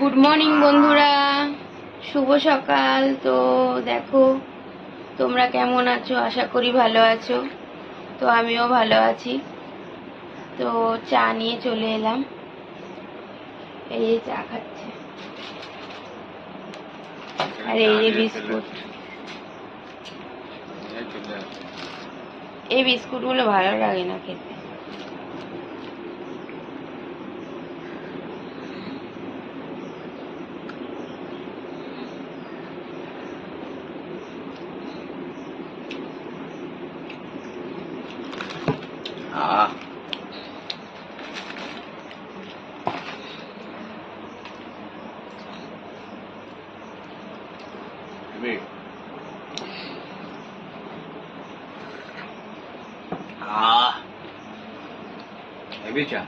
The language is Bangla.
গুড মর্নিং বন্ধুরা, শুভ সকাল। তো দেখো তোমরা কেমন আছো, আশা করি ভালো আছো। তো আমিও ভালো আছি। তো চা নিয়ে চলে এলাম, এই যে চা খাচ্ছে, আর এই যে বিস্কুট। এই বিস্কুটগুলো ভালো লাগে না খেতে। হেভি চা।